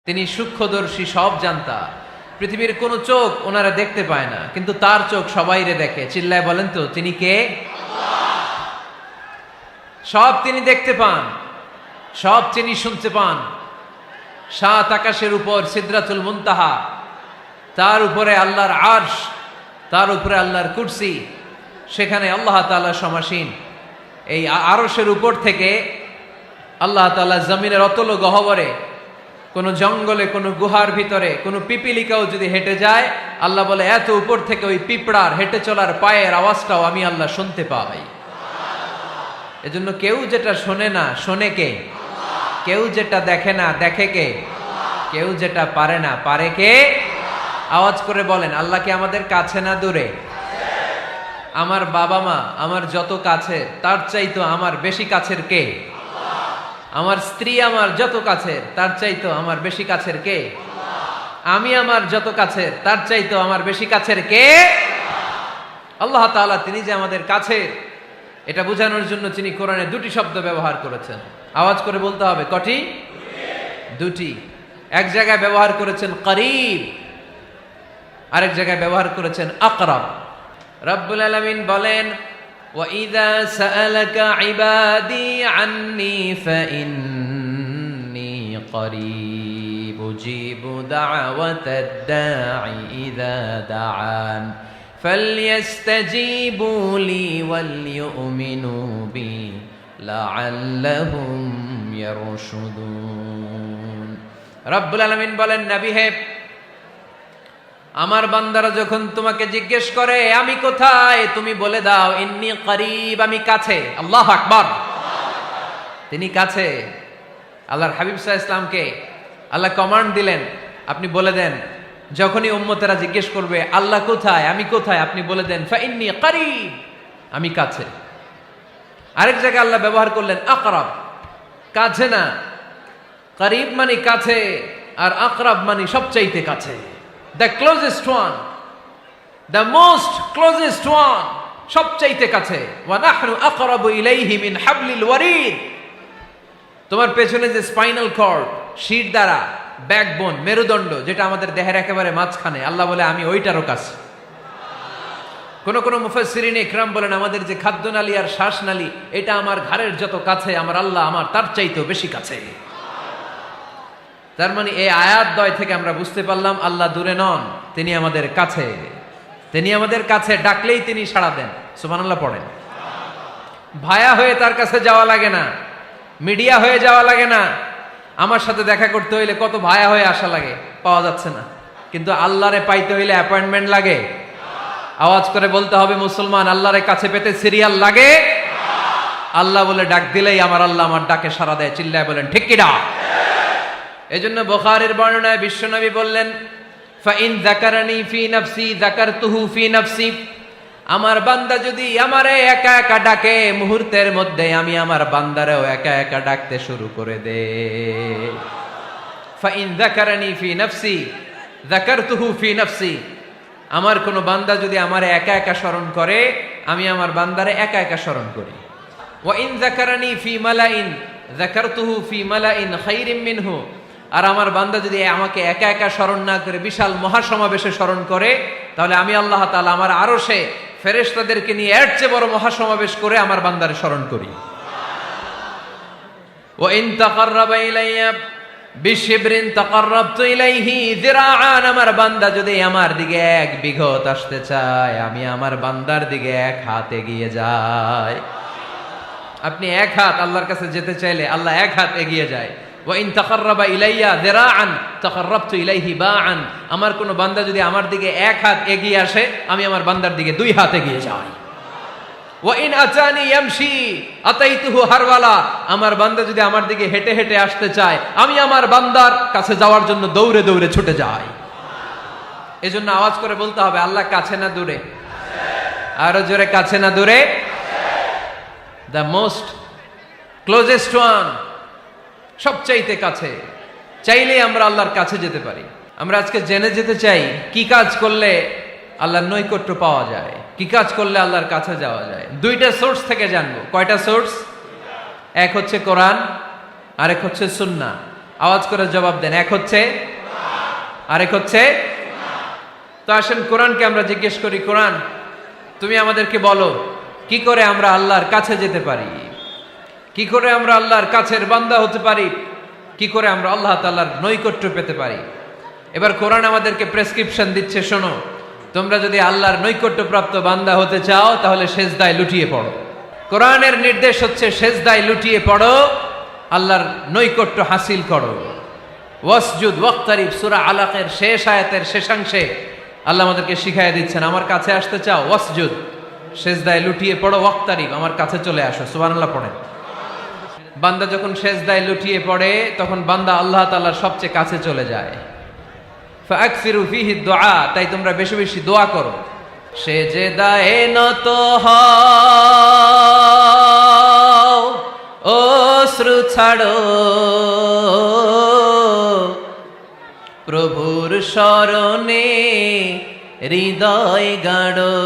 তিনি সূক্ষ্মদর্শী, সব জানতা। পৃথিবীর কোন চোখ ওনারা দেখতে পায় না, কিন্তু তার চোখ সবাইরে দেখে। চিল্লায় বলেন তো তিনি কে? সব তিনি দেখতে পান, সব তিনি শুনতে পান। সাত আকাশের উপর সিদরাতুল মুনতাহা, তার উপরে আল্লাহর আরশ, তার উপরে আল্লাহর কুরসি, সেখানে আল্লাহ তাআলা সমাসীন। এই আরশের উপর থেকে আল্লাহ তাআলা জমিনের অতল গহ্বরে, কোন জঙ্গলে, কোন গুহার ভিতরে কোন পিপিলিকাও যদি হেঁটে যায়, আল্লাহ বলে এত উপর থেকে ওই পিঁপড়ার হেঁটে চলার পায়ের আওয়াজটাও আমি আল্লাহ শুনতে পাই। এজন্য কেউ যেটা শোনে না, শোনে কে? কেউ যেটা দেখে না, দেখে কে? কেউ যেটা পারে না, পারে কে? আওয়াজ করে বলেন, আল্লাহ কি আমাদের কাছে না দূরে? আমার বাবা মা আমার যত কাছে, তার চাইতো আমার বেশি কাছের কে? আমার স্ত্রী আমার যত কাছের, তার চাইতো আমার বেশি কাছের কে? আমি আমার যত কাছের, তার চাইতো আমার বেশি কাছের কে? আল্লাহ তাআলা তিনি যে আমাদের কাছের, এটা বোঝানোর জন্য তিনি কোরআনে দুটি শব্দ ব্যবহার করেছেন। আওয়াজ করে বলতে হবে, কটি? দুটি। এক জায়গায় ব্যবহার করেছেন করিব, আরেক জায়গায় ব্যবহার করেছেন আকরাব। রব্বুল আলামিন বলেন, وَإِذَا سَأَلَكَ عِبَادِي عَنِّي فَإِنِّي قَرِيبٌ أُجِيبُ دَعْوَةَ الدَّاعِ إِذَا دَعَانِ فَلْيَسْتَجِيبُوا لِي وَلْيُؤْمِنُوا بِي لَعَلَّهُمْ يَرْشُدُونَ। রব্বুল আলামিন বলেন, নবী হে, আমার বান্দারা যখন তোমাকে জিজ্ঞেস করে আমি কোথায়, তুমি বলে দাও ইন্নী করিব, আমি কাছে। আল্লাহু আকবার। তিনি কাছে। আল্লাহর হাবিব সাল্লাল্লাহু আলাইহি ওয়াসাল্লামকে আল্লাহ কমান্ড দিলেন, আপনি বলে দেন, যখনই উম্মতেরা জিজ্ঞেস করবে আল্লাহ কোথায়, আমি কোথায়, আপনি বলে দেন ফাইন্নী করিব, আমি কাছে। আরেক জায়গায় আল্লাহ ব্যবহার করলেন আকরাব, কাছে না। করিব মানে কাছে, আর আকরাব মানে সবচাইতে কাছে। The closest one, the most closest one, সবচাইতে কাছে। ওয়া নাহনু আকরাবু ইলাইহি মিন হাবলিল ওয়ারিদ। তোমার পেছনে যে স্পাইনাল কর্ড, শির দ্বারা, ব্যাকবোন, মেরুদণ্ড, যেটা আমাদের দেহের একেবারে মাঝখানে, আল্লাহ বলে আমি ওইটারও কাছে। কোন কোন মুফাসসিরিন ইকরাম বলেন, আমাদের যে খাদ্যনালী আর শ্বাসনালী, এটা আমার ঘাড়ের যত কাছে, আমার আল্লাহ আমার তার চাইতেও বেশি কাছে। তার মানে এই আয়াত দ্বয় থেকে আমরা বুঝতে পারলাম আল্লাহ দূরে নন, তিনি আমাদের কাছে। তিনি আমাদের কাছে, ডাকলেই তিনি সাড়া দেন। সুবহানাল্লাহ পড়েন। ভায়া হয়ে তার কাছে যাওয়া লাগে না, মিডিয়া হয়ে যাওয়া লাগে না। আমার সাথে দেখা করতে হইলে কত ভায়া হয়ে আসা লাগে, পাওয়া যাচ্ছে না। কিন্তু আল্লাহরে পাইতে হইলে অ্যাপয়েন্টমেন্ট লাগে। আওয়াজ করে বলতে হবে মুসলমান, আল্লাহরে কাছে পেতে সিরিয়াল লাগে। আল্লাহ বলে ডাক দিলেই আমার আল্লাহ আমার ডাকে সাড়া দেয়। চিল্লায় বলেন ঠিক কি না? এজন্য বুখারীর বর্ণনায় বিশ্বনবী বললেন, ফাইন যাকারানি ফি নাফসি যাকারতুহু ফি নাফসি। আমার বান্দা যদি আমারে একা একা ডাকে, মুহূর্তের মধ্যে আমি আমার বান্দারেও একা একা ডাকতে শুরু করে দে। ফাইন যাকারানি ফি নাফসি যাকারতুহু ফি নাফসি। আমার কোন বান্দা যদি আমারে একা একা স্মরণ করে, আমি আমার বান্দারে একা একা স্মরণ করি। ওয়া ইন যাকারানি ফি মালাইন যাকারতুহু ফি মালাইন খায়রিম মিনহু। আর আমার বান্দা যদি আমাকে একা একা স্মরণ না করে বিশাল মহাসমাবেশে স্মরণ করে, তাহলে আমি আল্লাহ তাআলা আমার আরশে ফেরেশতাদেরকে নিয়ে এর চেয়ে বড় মহাসমাবেশ করে আমার বান্দারে স্মরণ করি। ওয়া ইন তাকাররাবা ইলাইয়া বিশিবরিন তাকাররাবতু ইলাইহি যিরাআন। আমার বান্দা যদি আমার দিকে এক বিঘত আসতে চায়, আমি আমার বান্দার দিকে এক হাত এগিয়ে যাই। আপনি এক হাত আল্লাহর কাছে যেতে চাইলে আল্লাহ এক হাত এগিয়ে যায়। ওয়া ইন তাকাররাবা ইলাইয়া যিরাআন তাকাররাবতু ইলাইহি বাআন। আমার কোন বান্দা যদি আমার দিকে এক হাত এগিয়ে আসে, আমি আমার বান্দার দিকে দুই হাত এগিয়ে যাই। ওয়া ইন আতানি ইয়ামশি আতাইতুহু হারওয়ালা। আমার বান্দা যদি আমার দিকে হেঁটে হেঁটে আসতে চায়, আমি আমার বান্দার কাছে যাওয়ার জন্য দৌড়ে দৌড়ে ছুটে যাই। এজন্য আওয়াজ করে বলতে হবে, আল্লাহ কাছে না দূরে? আরো জোরে, কাছে না দূরে? দ্য মোস্ট ক্লোজেস্ট ওয়ান, সবচাইতে কাছে। চাইলেই আমরা আল্লাহর কাছে যেতে পারি। আমরা আজকে জেনে যেতে চাই কি কাজ করলে আল্লাহর নৈকট্য পাওয়া যায়, কি কাজ করলে আল্লাহর কাছে যাওয়া যায়। দুইটা সোর্স থেকে জানবো। কয়টা সোর্স? এক হচ্ছে কোরআন, আরেক হচ্ছে সুন্নাহ। আওয়াজ করে জবাব দেন। এক হচ্ছে, আরেক হচ্ছে। তো আসেন কোরআনকে আমরা জিজ্ঞেস করি, কোরআন তুমি আমাদেরকে বলো কি করে আমরা আল্লাহর কাছে যেতে পারি, কি করে আমরা আল্লাহর কাছের বান্দা হতে পারি, কি করে আমরা আল্লাহ তাআলার নৈকট্য পেতে পারি। এবার কোরআন আমাদেরকে প্রেসক্রিপশন দিচ্ছে, শোনো, তোমরা যদি আল্লাহর নৈকট্যপ্রাপ্ত বান্দা হতে চাও তাহলে সেজদায় লুটিয়ে পড়ো। কোরআনের নির্দেশ হচ্ছে সেজদায় লুটিয়ে পড়ো, আল্লাহর নৈকট্য হাসিল করো। ওয়াসজুদ ওয়াক্তারিব, সূরা আলাকের শেষ আয়াতের শেষাংশে আল্লাহ আমাদেরকে শিখাইয়া দিচ্ছেন, আমার কাছে আসতে চাও, ওয়াসজুদ, সেজদায় লুটিয়ে পড়ো, ওয়াক্তারিব, আমার কাছে চলে আসো। সুবহানাল্লাহ পড়েন। বান্দা যখন সেজদায় লুটিয়ে পড়ে তখন বান্দা আল্লাহ তাআলার সবচেয়ে কাছে চলে যায়। ফাকসিরু ফিহি দুআ, তাই তোমরা বেশি বেশি দোয়া করো। সেজদায়ে নত হও, অশ্রু ছাড়ো, প্রভুর শরণে হৃদয় গাড়ো।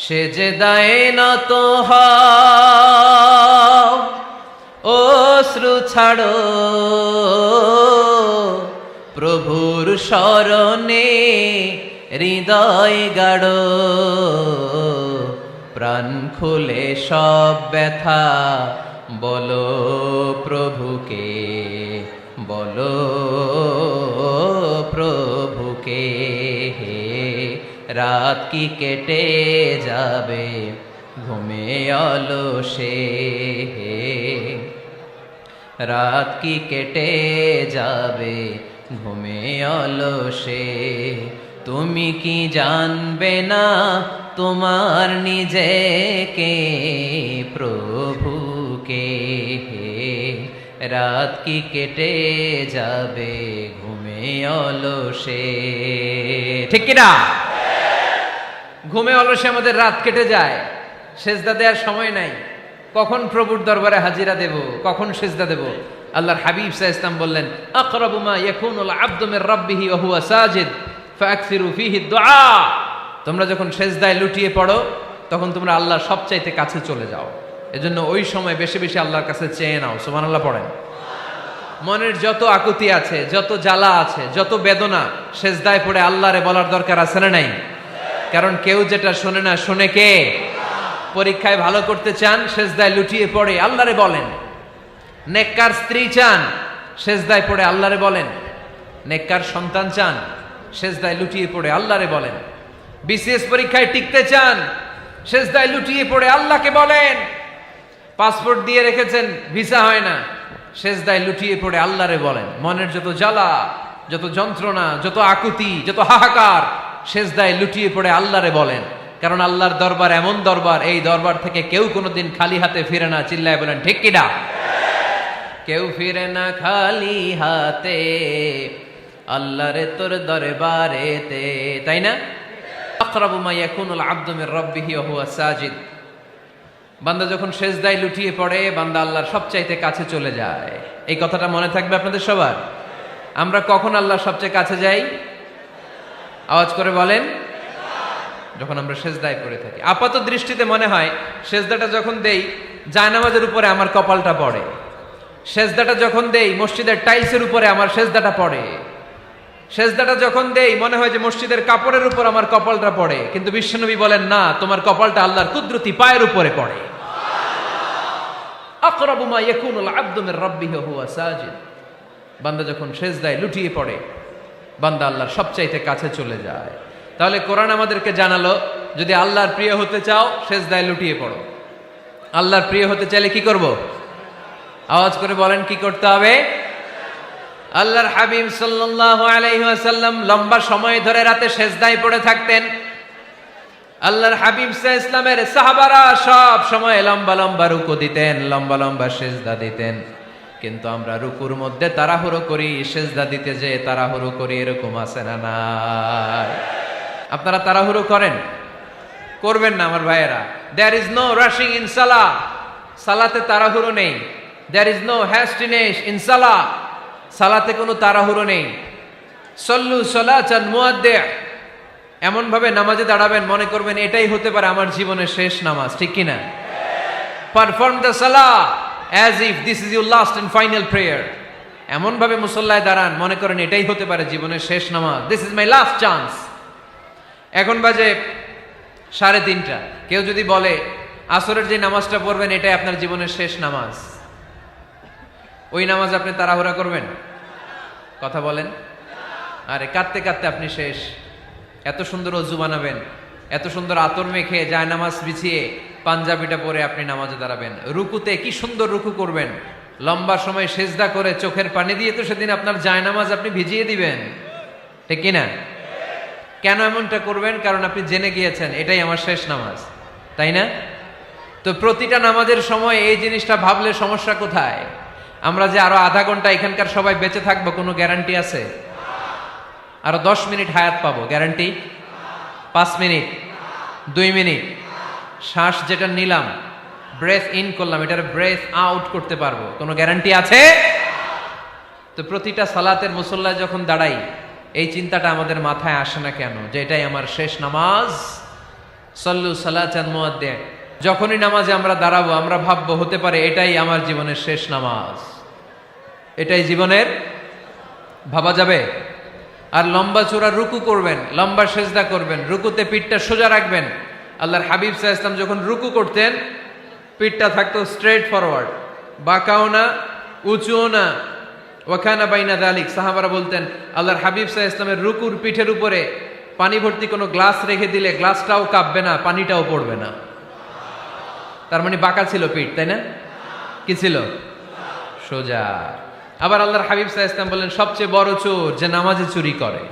সেজদায়ে নত হও, অশ্রু ছাড়ো, প্রভুর শরণে হৃদয় গাড়ো। প্রাণ খুলে সব ব্যথা বলো প্রভুকে, বলো প্রভুকে। রাত কি কেটে যাবে ঘুমে অলসে, রাত কি কেটে যাবে ঘুমে অলসে। তুমি কি জানবে না তোমার নিজেকে, প্রভুকে। রাত কি কেটে যাবে ঘুমে অলসে, ঠিক কিনা? ঘুমে অলসে আমাদের রাত কেটে যায়, সেজদা দেওয়ার সময় নাই। কখন প্রভুর দরবারে হাজিরা দেব, কখন সেজদা দেব? আল্লাহর হাবিব সাল্লাল্লাহু আলাইহি ওয়াসাল্লাম বললেন, আকরাবু মা ইয়াকুনুল আবদু মির রাব্বিহি ওয়া হুয়া সাজিদ ফাকসিরু ফিহি দুআ। তোমরা যখন সেজদায় লুটিয়ে পড়ো তখন তোমরা আল্লাহর সবচাইতে কাছে চলে যাও। এজন্য ওই সময় বেশি বেশি আল্লাহর কাছে চেয়ে নাও। সুবহানাল্লাহ পড়েন। মনের যত আকুতি আছে, যত জ্বালা আছে, যত বেদনা, সেজদায় পড়ে আল্লাহরে বলার দরকার আছে না নাই? কারণ কেউ যেটা শোনে না, শোনে কে? পরীক্ষায় ভালো করতে চান, সেজদায় লুটিয়ে পড়ে আল্লাহরে বলেন। নেককার স্ত্রী চান, সেজদায় পড়ে আল্লাহরে বলেন। নেককার সন্তান চান, সেজদায় লুটিয়ে পড়ে আল্লাহরে বলেন। বিসিএস পরীক্ষায় টিকতে চান, সেজদায় লুটিয়ে পড়ে আল্লাহকে বলেন। পাসপোর্ট দিয়ে রেখেছেন, ভিসা হয় না, সেজদায় লুটিয়ে পড়ে আল্লাহরে বলেন। মনের যত জ্বালা, যত যন্ত্রণা, যত আকুতি, যত হাহাকার, সেজদায় লুটিয়ে পড়ে আল্লাহরে বলেন। কারণ আল্লাহর দরবার এমন দরবার, এই দরবার থেকে কেউ কোনোদিন খালি হাতে ফিরে না। চিল্লায় বলেন ঠিক কিনা? কেউ ফিরে না খালি হাতে আল্লাহরে তোর দরবারেতে, তাই না? আকরাবু মা ইয়াকুনুল আবদু মির রাব্বিহি ওয়া হুয়া সাজিদ। বান্দা যখন সেজদায় লুটিয়ে পড়ে, বান্দা আল্লাহর সবচাইতে কাছে চলে যায়। এই কথাটা মনে থাকবে আপনাদের সবার। আমরা কখন আল্লাহর সবচেয়ে কাছে যাই? আওয়াজ করে বলেন। যখন আমরা সেজদায় পড়ে থাকি। আপাত দৃষ্টিতে মনে হয় সেজদাটা যখন দেই জায়নামাজের উপরে আমার কপালটা পড়ে, সেজদাটা যখন দেই মসজিদের টাইলসের উপরে আমার সেজদাটা পড়ে, সেজদাটা যখন দেই মনে হয় যে মসজিদের কাপড়ের উপর আমার কপালটা পড়ে। কিন্তু বিশ্বনবী বলেন, না, তোমার কপালটা আল্লাহর কুদরতি পায়ের উপরে পড়ে। আকরাবু মা ইয়াকুনুল আবদু মির রাব্বিহি ওয়া হুয়া সাজিদ। বান্দা যখন সেজদায় লুটিয়ে পড়ে, বান্দা আল্লাহর সবচাইতে কাছে চলে যায়। তাহলে কোরআন আমাদেরকে জানালো, যদি আল্লাহর প্রিয় হতে চাও সেজদায় লুটিয়ে পড়ো। আল্লাহর প্রিয় হতে চাইলে কি করব? আওয়াজ করে বলেন কি করতে হবে? আল্লাহর হাবিব সাল্লাল্লাহু আলাইহি ওয়াসাল্লাম লম্বা সময় ধরে রাতে সেজদায় পড়ে থাকতেন। আল্লাহর হাবিব সাল্লাল্লাহু আলাইহি ওয়াসাল্লামের সাহাবারা সব সময় লম্বা লম্বা রুকু দিতেন, লম্বা লম্বা সেজদা দিতেন। কিন্তু আমরা রুকুর মধ্যে তাড়াহুড়ো করি, সেজদা দিতে যে তাড়াহুড়ো করি, এরকম আছে না নাই? আপনারা তাড়াহুড়ো করেন? করবেন না আমার ভাইয়েরা। There is no rushing in সালাহ। সালাতে তাড়াহুড়ো নেই। There is no hastiness in সালাহ। সালাতে কোনো তাড়াহুড়ো নেই। সল্লু সালাতান মুআদ্দিআ। এমন ভাবে নামাজে দাঁড়াবেন মনে করবেন এটাই হতে পারে আমার জীবনের শেষ নামাজ, ঠিক কিনা? পারফর্ম দ্য সালাহ as if this is your last and final prayer. এমন ভাবে মুসল্লায় দাঁড়ান মনে করেন এটাই হতে পারে জীবনের শেষ নামাজ, this is my last chance. এখন বাজে 3:30। কেউ যদি বলে আসরের যে নামাজটা পড়বেন এটাই আপনার জীবনের শেষ নামাজ, ওই নামাজ আপনি তাড়াহুড়া করবেন? কথা বলেন। আরে কাঁদতে কাঁদতে আপনি শেষ। এত সুন্দর অজু বানাবেন, এত সুন্দর আতর মেখে যায় নামাজ বিছিয়ে পাঞ্জাবিটা পরে আপনি নামাজে দাঁড়াবেন, রুকুতে কি সুন্দর রুকু করবেন, লম্বা সময় সেজদা করে চোখের পানি দিয়ে তো সেদিন আপনার যায় নামাজ আপনি ভিজিয়ে দিবেন, ঠিক কিনা? কেন এমনটা করবেন? কারণ আপনি জেনে গিয়েছেন এটাই আমার শেষ নামাজ, তাই না? তো প্রতিটা নামাজের সময় এই জিনিসটা ভাবলে সমস্যা কোথায়? আমরা যে আরো আধা ঘন্টা এখানকার সবাই বেঁচে থাকবো কোনো গ্যারান্টি আছে? আরো 10 মিনিট হায়াত পাবো, গ্যারান্টি? 5 মিনিট, 2 মিনিট, শ্বাস যেটা নিলাম, ব্রেথ ইন করলাম, এটার ব্রেথ আউট করতে পারবো, কোনো গ্যারান্টি আছে? তো প্রতিটা সালাতের মুসল্লায় যখন দাঁড়াই এই চিন্তাটা আমাদের মাথায় আসে না কেন যে এটাই আমার শেষ নামাজ? সল্লু সালাতান মুআদ্দিন। যখনই নামাজে আমরা দাঁড়াবো আমরা ভাববো হতে পারে এটাই আমার জীবনের শেষ নামাজ, এটাই জীবনের, ভাবা যাবে? আর লম্বা চূড়া রুকু করবেন, লম্বা সেজদা করবেন, রুকুতে পিঠটা সোজা রাখবেন। আল্লাহর হাবিব সাল্লাল্লাহু আলাইহি ওয়াসাল্লাম যখন রুকু করতেন পিঠটা থাকতো স্ট্রেট ফরওয়ার্ড, বাঁকাও না উঁচুও না, ওয়াকানা বাইনা যালিক। সাহাবারা বলতেন আল্লাহর হাবিব সাল্লাল্লাহু আলাইহি ওয়াসাল্লামের রুকুর পিঠের উপরে পানি ভর্তি কোনো গ্লাস রেখে দিলে গ্লাসটাও কাঁপবে না, পানিটাও পড়বে না। তার মানে বাঁকা ছিল পিঠ, তাই না? কি ছিল? সোজা। আবার আল্লাহর হাবিব সাল্লাল্লাহু আলাইহি ওয়াসাল্লাম বললেন সবচেয়ে বড় চোর যে নামাজে চুরি করে।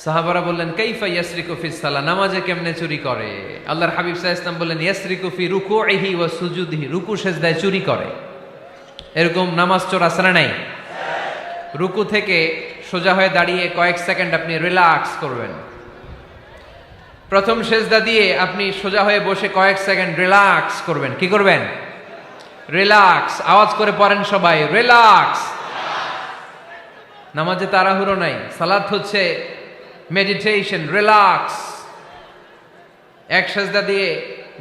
সাহাবারা বললেন কাইফা ইয়াসরিকু ফিস সালাহ, নামাজে কেমনে চুরি করে? আল্লাহর হাবিব সাল্লাল্লাহু আলাইহি ওয়াসাল্লাম বললেন ইয়াসরিকু ফি রুকুইহি ওয়া সুজুদিহি, রুকু সেজদায় চুরি করে। এরকম নামাজ চোর আছে না নাই? রুকু থেকে সোজা হয়ে দাঁড়িয়ে কয়েক সেকেন্ড আপনি রিল্যাক্স করবেন। প্রথম সেজদা দিয়ে আপনি সোজা হয়ে বসে কয়েক সেকেন্ড রিল্যাক্স করবেন। কি করবেন? রিল্যাক্স। আওয়াজ করে পড়েন সবাই, রিল্যাক্স। নামাজে তাড়াহুড়ো নাই, সালাত হচ্ছে মেডিটেশন, রিল্যাক্স। এক সেজদা দিয়ে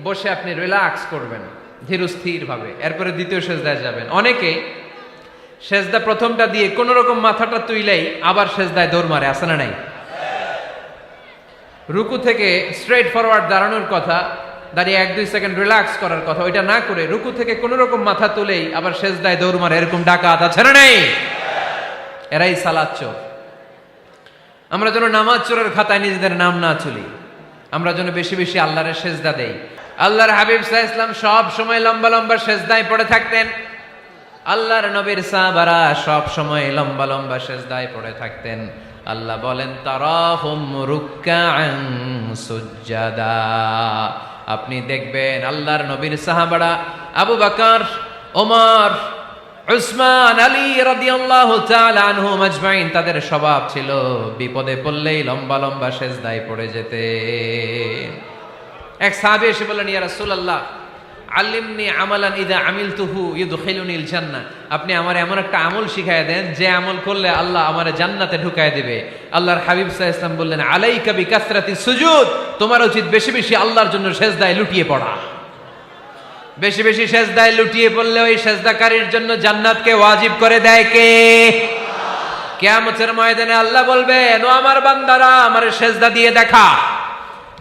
বসে আপনি রিল্যাক্স করবেন ধীরস্থির ভাবে, এরপরে দ্বিতীয় সেজদায় যাবেন। অনেকে সেজদা প্রথমটা দিয়ে কোন রকম মাথাটা তুইলেই আবার সেজদায় দৌড় মারে, আছে না নাই? রুকু থেকে স্ট্রেট ফরওয়ার্ড দাঁড়ানোর কথা, দাঁড়িয়ে 1-2 সেকেন্ড রিল্যাক্স করার কথা, ওইটা না করে রুকু থেকে কোন রকম মাথা তুলেই আবার সেজদায় দৌড় মারে, এরকম ডাকাত আছে না নাই? এরাই সালাত চোর। আমরা যেন নামাজ চোরের খাতায় নিজেদের নাম না চলি, আমরা যেন বেশি বেশি আল্লাহর সেজদা দেই। আল্লাহর হাবিব সাল্লাল্লাহু আলাইহি ওয়াসাল্লাম সব সময় লম্বা লম্বা সেজদায় পড়ে থাকতেন। আল্লাহর নবীর সাহাবারা সব সময় লম্বা লম্বা সেজদায় পড়ে থাকতেন। আল্লাহ বলেন তারাহুম রুকআন সুজদা। আপনি দেখবেন আল্লাহর নবীর সাহাবারা আবু বকর, ওমর, উসমান, আলী রাদিয়াল্লাহু তাআলা আনহুম আজমাইন, তাদের স্বভাব ছিল বিপদে পড়লেই লম্বা লম্বা সেজদায় পড়ে যেতেন। এক সাহাবী এসে বললেন ইয়া রাসূলুল্লাহ আল্লিমনি আমালান ইযা আমিলতুহু ইউদখিলুনিল জান্নাহ, আপনি আমার এমন একটা আমল শিখায় দেন যে আমল করলে আল্লাহ আমারে জান্নাতে ঢুকায় দিবে। আল্লাহর হাবিব সাল্লাল্লাহু আলাইহি ওয়াসাল্লাম বললেন আলাইকা বিকাসরাতিস সুজুদ, তোমার উচিত বেশি বেশি আল্লাহর জন্য সেজদায় লুটিয়ে পড়া। বেশি বেশি সেজদায় লুটিয়ে পড়লে ওই সেজদাকারীর জন্য জান্নাতকে ওয়াজিব করে দেয় কে? কিয়ামতের ময়দানে আল্লাহ বলবেন ও আমার বান্দারা আমারে সেজদা দিয়ে দেখা,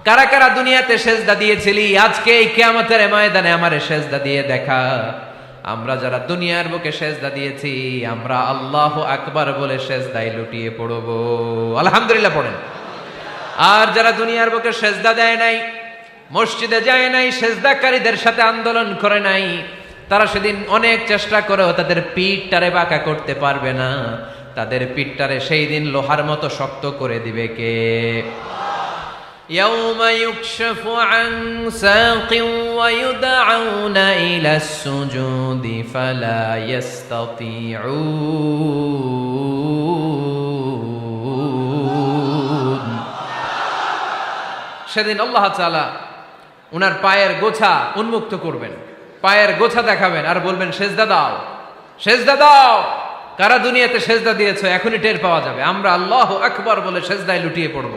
কারা কারা দুনিয়াতে সেজদা দিয়েছিলি, আজকে এই কিয়ামতের ময়দানে আমারে সেজদা দিয়ে দেখা। আমরা যারা দুনিয়ার বুকে সেজদা দিয়েছি আমরা আল্লাহু আকবার বলে সেজদায় লুটিয়ে পড়ব, আলহামদুলিল্লাহ পড়েন। আর যারা দুনিয়ার বুকে সেজদা দেয় নাই, মসজিদে যায় নাই, সেজদাকারীদের সাথে আন্দোলন করে নাই, তারা সেদিন অনেক চেষ্টা করেও তাদের পিঠটারে বাঁকা করতে পারবে না। তাদের পিঠটারে সেই দিন লোহার মতো শক্ত করে দিবে কে? يوم يكشف عن ساق ويدعون إلى السجود فلا يستطيعون। সেদিন আল্লাহ তাআলা উনার পায়ের গোছা উন্মুক্ত করবেন, পায়ের গোছা দেখাবেন আর বলবেন সেজদা দাও, সেজদা দাও। কারা দুনিয়াতে সেজদা দিয়েছো এখনই টের পাওয়া যাবে। আমরা আল্লাহু আকবার বলে সেজদায় লুটিয়ে পড়ব।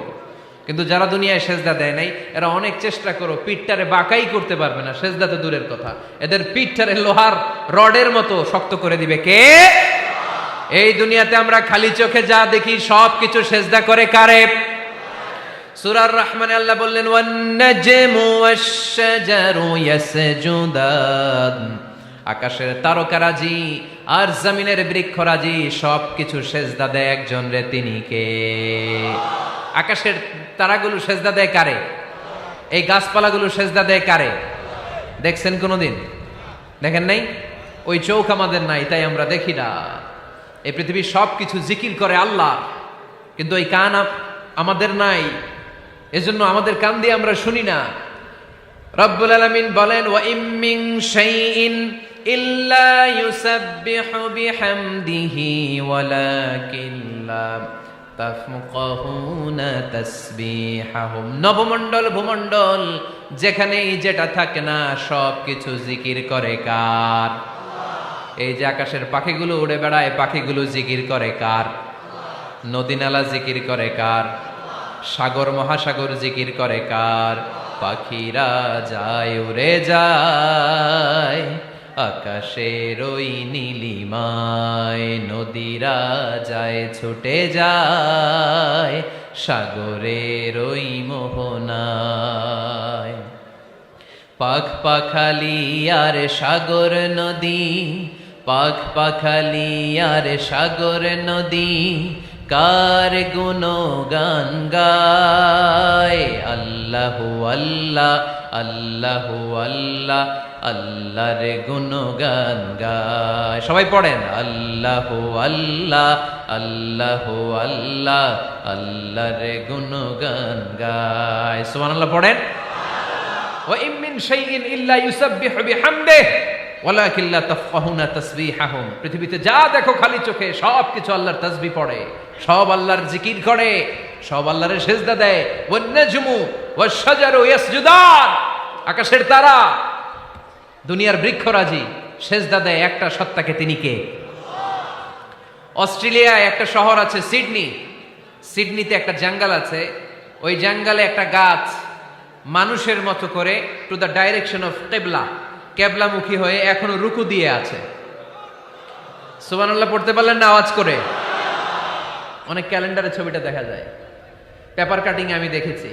কিন্তু যারা দুনিয়ায় সেজদা দেয় নাই এরা অনেক চেষ্টা করো পিঠটারে বাঁকাই করতে পারবে না, সেজদা তো দূরের কথা, এদের পিঠটারে লোহার রডের মতো শক্ত করে দিবে কে? এই দুনিয়াতে আমরা খালি চোখে যা দেখি সব কিছু সেজদা করে কারে? সূরার রহমানে আল্লাহ বললেন ওয়ান নাজমু ওয়াশ-শাজারু ইয়াসজুদান, আকাশের তারকারাজি আর জমিনের বৃক্ষরাজি সব কিছু সেজদা দেয় একজন রে, তিনি কে? আকাশের তারাগুলো সেজদা দেয় কারে? এই গাছপালাগুলো সেজদা দেয় কারে? দেখছেন কোনোদিন? দেখেন নাই? ওই চোখ আমাদের নাই, তাই আমরা দেখি না। এই পৃথিবীর সব কিছু জিকির করে আল্লাহ, কিন্তু ওই কান আমাদের নাই, এজন্য আমাদের কান দিয়ে আমরা শুনি না। রব্বুল আলামিন বলেন ওয়া ইম মিন শাইইন ইল্লা ইউসাব্বিহু বিহামদিহি ওয়ালাকিন লা তাফকাহুনা তাসবিহাহুম। নবমণ্ডল ভূমণ্ডল যেখানেই যেটা থাকে না সব কিছু জিকির করে কার? এই যে আকাশের পাখিগুলো উড়ে বেড়ায়, পাখিগুলো জিকির করে কার? নদী নালা জিকির করে কার? সাগর মহাসাগর জিকির করে কার? পাখিরা যায় উড়ে যায় আকাশের ওই নীলিমায়, নদীরা যায় ছুটে যায় সাগরের ওই মোহনায়। পাখ পাখালি আর সাগর নদী, পাখ পাখালি আর সাগর নদী কার গুণগান গায়? আল্লাহু আল্লাহ আল্লাহু আল্লাহ আল্লাহর গুণগান গায়। সবাই পড়েন আল্লাহু আল্লাহ আল্লাহু আল্লাহ আল্লাহর গুণগান গায়। সুবহানাল্লাহ পড়েন। ওয়া ইম মিন শাইইন ইল্লা ইউসাব্বিহু বিহামদিহি ওয়ালাকিন লা তাফকাহুনা তাসবিহাহুম। পৃথিবীতে যা দেখো খালি চোখে সব কিছু আল্লাহর তাসবিহ পড়ে, সব আল্লাহর জিকির করে, সব আল্লাহর সেজদা দেয়। ওয়ান নাজমু ওয়াশ-শাজারু ইয়াসজুদান, আকাশের তারা দুনিয়ার বৃক্ষরাজি সেজদা দেয় একটা সত্তাকে, তিনি কে? অস্ট্রেলিয়ায় একটা শহর আছে সিডনি, সিডনিতে একটা জঙ্গল আছে, ওই জঙ্গলে একটা গাছ মানুষের মতো করে টু দ্য ডাইরেকশন অফ কিবলা, কেবলামুখী হয়ে এখনো রুকু দিয়ে আছে। সুবহানাল্লাহ পড়তে পারলেন না আওয়াজ করে? অনেক ক্যালেন্ডারে ছবিটা দেখা যায়, পেপার কাটিং আমি দেখেছি।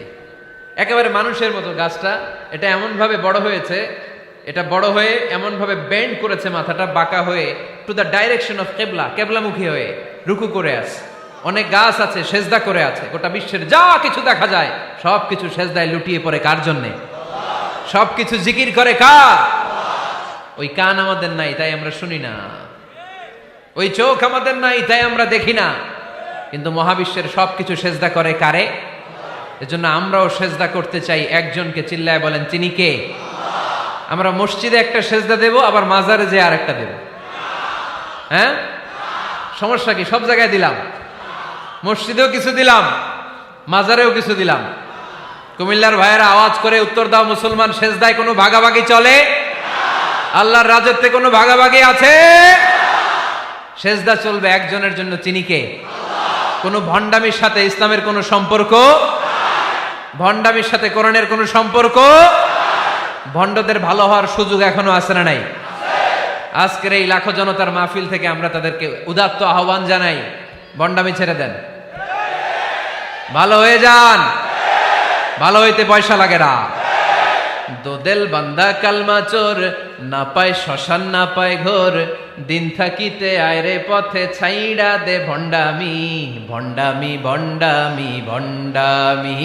একেবারে মানুষের মতো গাছটা, এটা এমন ভাবে বড় হয়েছে, এটা বড় হয়ে এমন ভাবে বেন্ড করেছে মাথাটা বাঁকা হয়ে টু দ্য ডাইরেকশন অফ কিবলা, কেবলামুখী হয়ে রুকু করে আছে। অনেক গাছ আছে সেজদা করে আছে। গোটা বিশ্বের যা কিছু দেখা যায় সব কিছু সেজদায় লুটিয়ে পড়ে কার জন্যে? সব কিছু জিকির করে কার? ওই কান আমাদের নাই, তাই আমরা শুনি না। ওই চোখ আমাদের নাই, তাই আমরা দেখি না। কিন্তু মহাবিশ্বের সব কিছু সেজদা করে কারে? এজন্য আমরাও সেজদা করতে চাই একজনকে। চিল্লায় বলেন তিনি কে? আমরা মসজিদে একটা সেজদা দেব, আবার মাজারে যে আরেকটা দেব। হ্যাঁ, সমস্যা কি? সব জায়গায় দিলাম, মসজিদেও কিছু দিলাম, মাজারেও কিছু দিলাম। কুমিল্লার ভাইয়েরা আওয়াজ করে উত্তর দাও, মুসলমান সেজদায় কোনো ভাগাভাগি চলে? আল্লাহর রাজত্বে কোনো ভাগাভাগি আছে? সেজদা চলবে একজনের জন্য, তিনি কে? কোনো ভণ্ডামির সাথে ইসলামের কোনো সম্পর্ক, ভণ্ডামির সাথে কোরআনের কোনো সম্পর্ক। ভণ্ডদের ভালো হওয়ার সুযোগ এখনো আছে না নাই? আজকের এই লাখো জনতার মাহফিল থেকে আমরা তাদেরকে উদাত্ত আহ্বান জানাই, ভণ্ডামি ছেড়ে দেন, ভালো হয়ে যান। ভালো হইতে পয়সা লাগে না। দোদেল বান্দা কালমা চোর, না পায় শ্মশান না পায় ঘোর, দিন থাকিতে আয়রে পথে ছাইড়া দে ভণ্ডামি, ভণ্ডামি ভণ্ডামি ভণ্ডামি,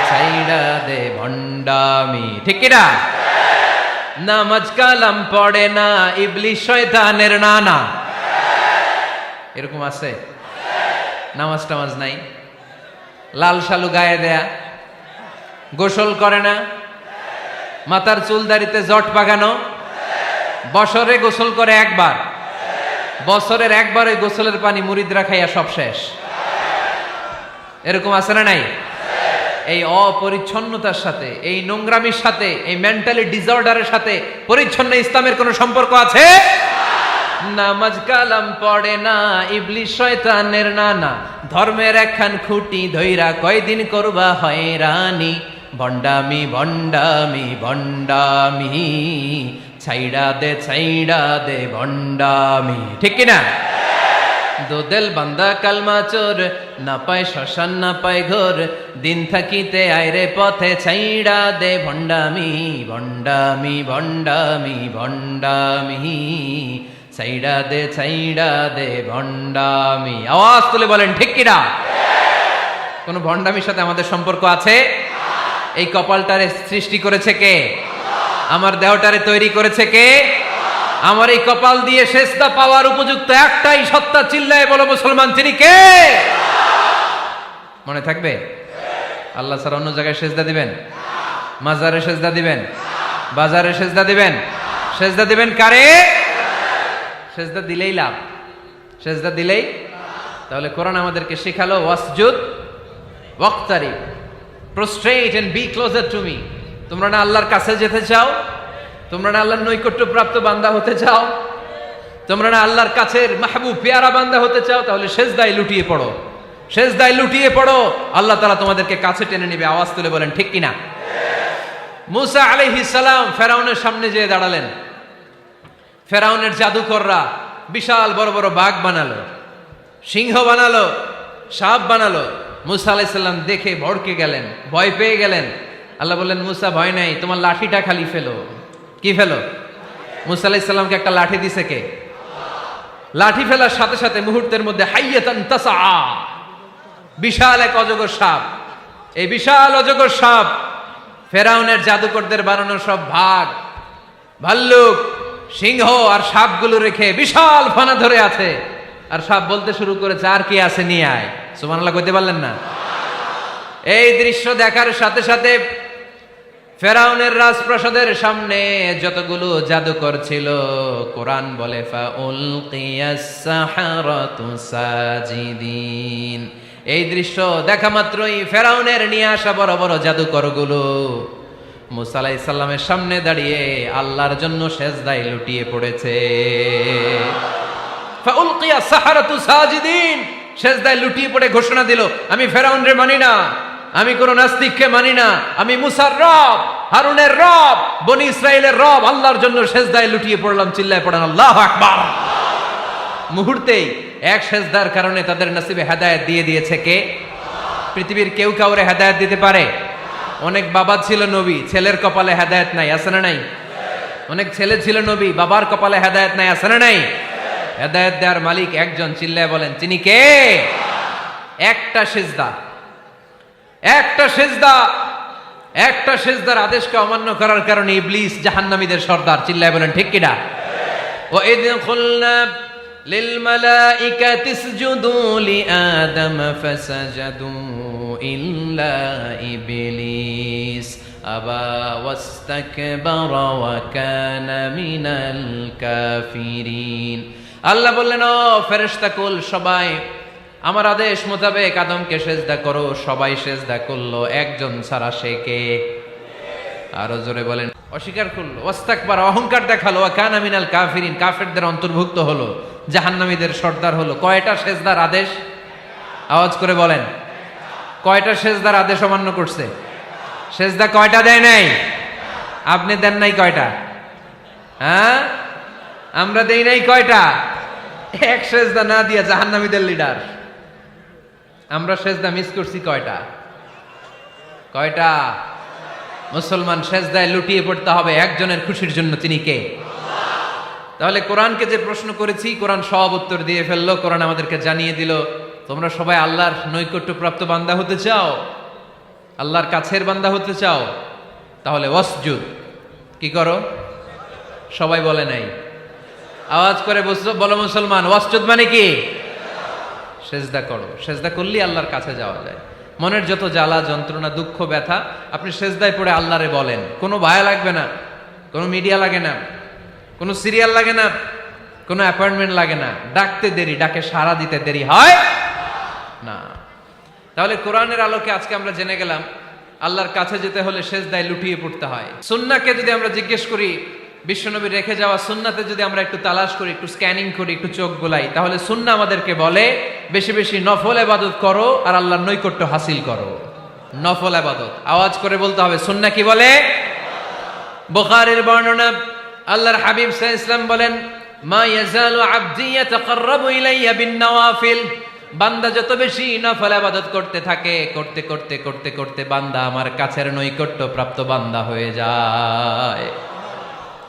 ছাইড়া দে ভণ্ডামি। ঠিক কিনা? নামাজ কালাম পড়ে না, ইবলিশ শয়তানের নানা। এরকম আছে? নামাজ টামাজ নাই, লাল শালু গায়ে দেয়া, গোসল করে না, মাথার চুল দাড়িতে জট পাকানো, বছরে গোসল করে একবার, বছরের একবার ওই গোসলের পানি মুরিদরা খাইয়া সব শেষ। এরকম আছে না নাই? এই অপরিচ্ছন্নতার সাথে, এই নোংরামির সাথে, এই মেন্টালি ডিসঅর্ডারের সাথে পরিচ্ছন্ন ইসলামের কোনো সম্পর্ক আছে? নামাজ কালাম পড়ে না, ইবলিস শয়তানের নানা, ধর্মের একখান খুঁটি ধইরা কয়দিন করবা হয়রানি, ভণ্ডামি ভণ্ডামি ভণ্ডামি, ছাইড়া দে ভণ্ডামি। ঠিক কিনা? দোদেল বান্দা কালমা চোর, না পায় শ্মশান না পায় ঘোর, দিন থাকিতে আইরে পথে ছাইড়া দে ভণ্ডামি ভণ্ডামি ভণ্ডামি ভণ্ডামি, ছাইড়া দে ভণ্ডামি। আওয়াজ তুলে বলেন ঠিক কিনা? কোন ভণ্ডামির সাথে আমাদের সম্পর্ক আছে? এই কপালটারে সৃষ্টি করেছে কে? আমার দেহটারে তৈরি করেছে কে? আমার এই কপাল দিয়ে সেজদা পাওয়ার উপযুক্ত একটাই সত্তা, চিল্লায় বলো মুসলমান, তিনি কে? মনে থাকবে? আল্লাহ ছাড়া অন্য জায়গায় সেজদা দিবেন? মাজারে সেজদা দিবেন? বাজারে সেজদা দিবেন? সেজদা দিবেন কারে? সেজদা দিলেই লাভ, সেজদা দিলেই। তাহলে কোরআন আমাদেরকে শেখালো ওয়াসজুদ ওয়াক্তারিব, prostrate and be closer to me. তোমরা না আল্লাহর কাছে যেতে চাও? তোমরা না আল্লাহর নৈকট্য প্রাপ্ত বান্দা হতে চাও? তোমরা না আল্লাহর কাছের মাহবুব পেয়ারা বান্দা হতে চাও? তাহলে সেজদায় লুটিয়ে পড়ো, সেজদায় লুটিয়ে পড়ো, আল্লাহ তাআলা তোমাদেরকে কাছে টেনে নেবে। আওয়াজ তুলে বলেন ঠিক কিনা? মুসা আলাইহিস সালাম ফেরাউনের সামনে যেয়ে দাঁড়ালেন। ফেরাউনের জাদুকররা বিশাল বড় বড় বাঘ বানালো, সিংহ বানালো, সাপ বানালো। মুসা আলাইহিস সালাম দেখে ভড়কে গেলেন, ভয় পেয়ে গেলেন। আল্লাহ বললেন, মুসা ভয় নাই, তোমার লাঠিটা খালি ফেলো। কি ফেলো? মুসা আলাইহিস সালামকে একটা লাঠি দিছে কে? লাঠি ফেলার সাথে সাথে মুহূর্তের মধ্যে হাইয়াতান তাসআ, বিশাল এক অজগর সাপ। এই বিশাল অজগর সাপ ফেরাউনের জাদুকরদের বানানো সব ভাগ, ভাল্লুক, সিংহ আর সাপগুলো রেখে বিশাল ফানা ধরে আছে। আর সাপ বলতে শুরু করেছে, আর কি আছে নিয়ে আয়। সুবহানাল্লাহ কইতে পারলেন না? এই দৃশ্য দেখার সাথে সাথে ফেরাউনের রাজপ্রাসাদের সামনে যতগুলো জাদুকর ছিল, কোরআন বলে ফাউলকিয়াস সাহারাতু সাজিদিন। এই দৃশ্য দেখা মাত্রই ফেরাউনের নিয়ে আসা বড় বড় জাদুকরগুলো মুসা আলাইহিস সালামের সামনে দাঁড়িয়ে আল্লাহর জন্য সেজদায় লুটিয়ে পড়েছে। ফাউলকিয়াস সাহারাতু সাজিদিন, সেজদায় লুটিয়ে পড়ে ঘোষণা দিল, আমি ফেরাউনরে মানি না, আমি কোন নাস্তিককে মানি না, আমি মুসার রব, হারুনের রব, বনি ইসরাইলের রব, আল্লাহর জন্য সেজদায় লুটিয়ে পড়লাম। চিল্লায় পড়েন আল্লাহু আকবার। মুহূর্তেই এক সেজদার কারণে তাদের নসিবে হেদায়েত দিয়ে দিয়েছে কে? পৃথিবীর কেউ কাউরে হেদায়েত দিতে পারে? অনেক বাবা ছিল নবী, ছেলের কপালে হেদায়েত নাই, আছে না নাই? অনেক ছেলে ছিল নবী, বাবার কপালে হেদায়েত নাই, আছে না নাই? হেদায়েত দেওয়ার মালিক একজন, চিল্লায় বলেন তিনি কে? একটা সিজদা, একটা সিজদা, একটা সিজদার আদেশকে অমান্য করার কারণে ইবলিস জাহান্নামীদের সর্দার। চিল্লায় বলেন ঠিক কিনা? ওয়া ইয কুলনা লিল মালাইকাতি ইসজুদু লিআদম ফাসাজাদু ইল্লা ইবলিস আবা ওয়াস্তাকবারা ওয়া কানা মিনাল কাফিরিন। আল্লাহ বললেন, ও ফেরেশতা কুল সবাই আমার আদেশ মোতাবেক আদমকে সেজদা করো। সবাই সেজদা করলো, একজন ছাড়া, সে কে? আরো জোরে বলেন। অস্বীকার করলো, ওয়াস্তাকবার, অহংকার দেখালো, ওয়া কানা মিনাল কাফিরিন, কাফেরদের অন্তর্ভুক্ত হলো, জাহান্নামীদের সর্দার হলো। কয়টা সেজদার আদেশ? আওয়াজ করে বলেন, কয়টা সেজদার আদেশ অমান্য করছে? সেজদা কয়টা দেয় নাই? আপনি দেন নাই কয়টা? হ্যাঁ, আমরা দেই নাই কয়টা? এক সেজদা না দিয়া জাহান্নামীদের লিডার। আমরা সেজদা মিস করছি কয়টা? কয়টা? মুসলমান সেজদায় লুটিয়ে পড়তে হবে একজনের খুশির জন্য, তিনি কে? তাহলে কোরআনকে যে প্রশ্ন করেছি, কোরআন সব উত্তর দিয়ে ফেললো। কোরআন আমাদেরকে জানিয়ে দিল, তোমরা সবাই আল্লাহর নৈকট্যপ্রাপ্ত বান্দা হতে চাও, আল্লাহর কাছের বান্দা হতে চাও, তাহলে ওয়াসজুদ কি করো? সবাই বলে নাই, আওয়াজ করে বলো মুসলমান, ওয়াসজুদ মানে কি? সেজদা করো। সেজদা করলেই আল্লাহর কাছে যাওয়া যায়। মনের যত জ্বালা যন্ত্রণা দুঃখ ব্যথা আপনি সেজদায় পড়ে আল্লাহরে বলেন। কোনো ভায়া লাগবে না, কোনো মিডিয়া লাগে না, কোনো সিরিয়াল লাগে না, কোনো অ্যাপয়েন্টমেন্ট লাগে না। ডাকতে দেরি, ডাকে সাড়া দিতে দেরি হয় না। তাহলে কোরআনের আলোকে আজকে আমরা জেনে গেলাম আল্লাহর কাছে যেতে হলে সেজদায় লুটিয়ে পড়তে হয়। সুন্নাহকে যদি আমরা জিজ্ঞেস করি বিশ্বনবী রেখে যাওয়া সুন্নাতে যদি আমরা একটু তালাশ করি, একটু স্ক্যানিং করি, একটু চোখ গোলাই, তাহলে সুন্নাহ আমাদেরকে বলে বেশি বেশি নফল ইবাদত করো আর আল্লাহর নৈকট্য হাসিল করো। নফল ইবাদত আওয়াজ করে বলতে হবে। সুন্নাহ কি বলে? বুখারীর বর্ণনা, আল্লাহর হাবিব সাল্লাল্লাহু আলাইহি ওয়াসাল্লাম বলেন, মা ইয়াজালু আবদি ইয়াতাকাররাবু ইলাইয়া বিন-নওয়াফিল, বান্দা যত বেশি নফল ইবাদত করতে থাকে, করতে করতে করতে করতে বান্দা আমার কাছের নৈকট্য প্রাপ্ত বান্দা হয়ে যায়।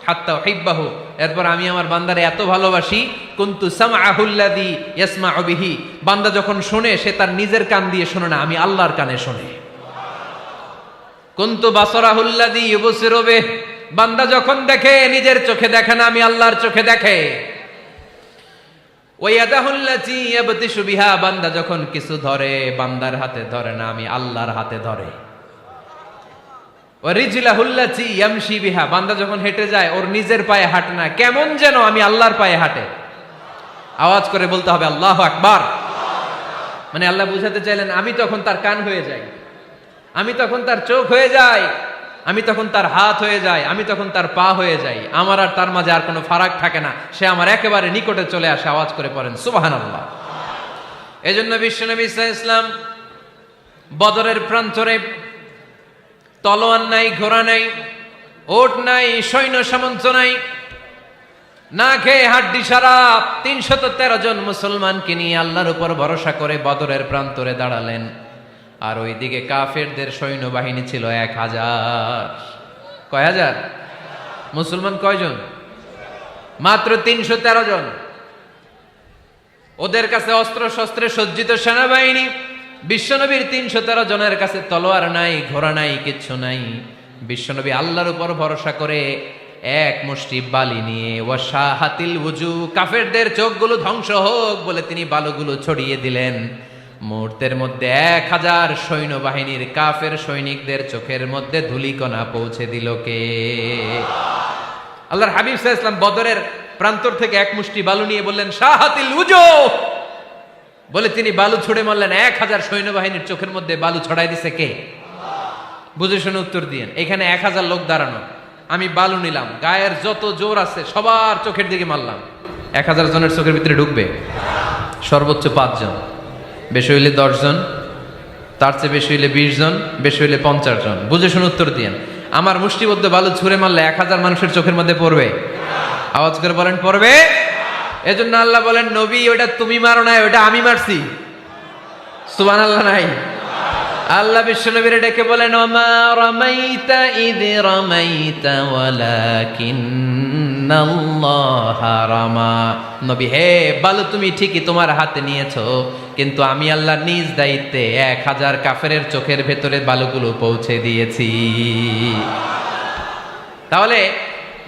হাত্তা উহিব্বাহু, এরপর আমি আমার বান্দারে এত ভালোবাসি, কুনতু সামআহুল্লাযী ইয়াসমাউ বিহি, বান্দা যখন শুনে সে তার নিজের কান দিয়ে শুনে না, আমি আল্লাহর কানে শুনে। কুনতু বাসারাহুল্লাযী ইউবসিরু বিহি, বান্দা যখন দেখে নিজের চোখে দেখে না, আমি আল্লাহর চোখে দেখে। ওয়ায়াদাহুল্লাতী ইয়াবতিশু বিহা, বান্দা যখন কিছু ধরে বান্দার হাতে ধরে না, আমি আল্লাহর হাতে ধরে। ওয়ারিজলাহুল্লাতী ইয়ামশি বিহা, বান্দা যখন হেঁটে যায় ওর নিজের পায়ে হাঁটে না, কেমন যেন আমি আল্লাহর পায়ে হাঁটে। আওয়াজ করে বলতে হবে আল্লাহু আকবার। মানে আল্লাহ বুঝাতে চাইলেন আমি তখন তার কান হয়ে যাই, আমি তখন তার চোখ হয়ে যাই, আমি তখন তার হাত হয়ে যাই, আমি তখন তার পা হয়ে যাই, আমার আর তার মাঝে আর কোনো ফারাক থাকে না, সে আমার একেবারে নিকটে চলে আসে। আওয়াজ করে পড়েন সুবহানাল্লাহ। এজন্য বিশ্বনবী সাল্লাল্লাহু আলাইহি ওয়াসাল্লাম বদরের প্রান্তরে তলোয়ার নাই, ঘোড়া নাই, ওট নাই, সৈন্য সামন্ত নাই, না খেয়ে হাড্ডি সারা ৩১৩ জন মুসলমানকে নিয়ে আল্লাহর উপর ভরসা করে বদরের প্রান্তরে দাঁড়ালেন। আর ওইদিকে কাফেরদের সৈন্যবাহিনী ছিল ১,০০০। কয় হাজার? মুসলমান কয়জন? মাত্র ৩১৩ জন। ওদের কাছে অস্ত্র শস্ত্রে সজ্জিত সেনাবাহিনী, বিশ্বনবীর ৩১৩ জনের কাছে তলোয়ার নাই, ঘোড়া নাই, কিচ্ছু নাই। বিশ্বনবী আল্লাহর উপর ভরসা করে এক মুষ্টি বালি নিয়ে, ওয়াশাহাতিল ওযু, কাফেরদের চোখগুলো ধ্বংস হোক বলে তিনি বালুগুলো ছড়িয়ে দিলেন। মুহূর্তের মধ্যে ১,০০০ সৈন্যবাহিনীর কাফের সৈনিকদের চোখের মধ্যে ধূলিকণা পৌঁছে দিল কে? আল্লাহর হাবিব সাল্লাল্লাহু আলাইহি ওয়াসাল্লাম বদরের প্রান্তর থেকে এক মুষ্টি বালু নিয়ে বললেন শাহাতিল ওযু, বলে তিনি বালু ছুড়ে মারলেন। ১,০০০ সৈন্যবাহিনীর চোখের মধ্যে বালু ছড়াই দিছে কে? বুঝে শুনে উত্তর দিয়েন। এখানে ১,০০০ লোক দাঁড়ানো, আমি বালু নিলাম, গায়ের যত জোর আছে সবার চোখের দিকে মারলাম। ১,০০০ জনের চোখের ভিতরে ঢুকবে? সর্বোচ্চ ৫ জন, বেশি হইলে ১০ জন, তার চেয়ে বেশি হইলে ২০ জন, বেশি হইলে ৫০ জন। বুঝে শুনে উত্তর দিয়েন। আমার মুষ্টিবদ্ধ বালু ছুঁড়ে মারলে ১,০০০ মানুষের চোখের মধ্যে পড়বে? আওয়াজ করে বলেন পড়বে। এজন্য আল্লাহ বলেন নবী ওটা তুমি মারো নাই, ওটা আমি মারছি। সুবহানাল্লাহ নাই? আল্লাহ বিশ্বনবীরে ডেকে বলেন ওমা রামাইতা ইয রামাইতা ওয়ালাকিন্নাল্লাহা রামা। নবী হে, বালু তুমি ঠিকই তোমার হাতে নিয়েছো, কিন্তু আমি আল্লাহ নিজ দায়িত্বে ১,০০০ কাফেরের চোখের ভেতরে বালুগুলো পৌঁছে দিয়েছি। তাহলে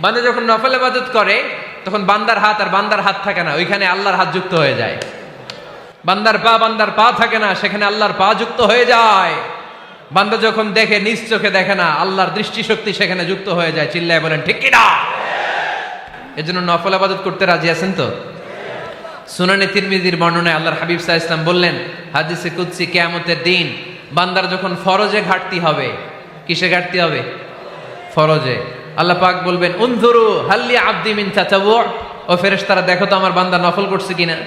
বান্দা যখন নফল ইবাদত করে তখন বান্দার হাত আর বান্দার হাত থাকে না, ওইখানে আল্লাহর হাত যুক্ত হয়ে যায়। বান্দার পা থাকে না, সেখানে আল্লাহর পা যুক্ত হয়ে যায়। বান্দা যখন দেখে নিজ চোখে দেখে না, আল্লাহর দৃষ্টিশক্তি সেখানে যুক্ত হয়ে যায়। চিল্লায় বলেন ঠিক কিনা? এজন্য নফল ইবাদত করতে রাজি আছেন তো? সুনানে তিরমিজির বর্ণনায় আল্লাহর হাবিব সাল্লাল্লাহু আলাইহি ওয়াসাল্লাম বললেন হাদিসে কুদসি, কিয়ামতের দিন বান্দার যখন ফরজে ঘাটতি হবে, কিসে ঘাটতি হবে? ফরজে। আল্লাহ পাক বলবেন উনজুরু হাল্লি আবদি মিন তাতাওয়ু, ও ফেরেশতারা দেখো তো আমার বান্দা নফল করছে কিনা।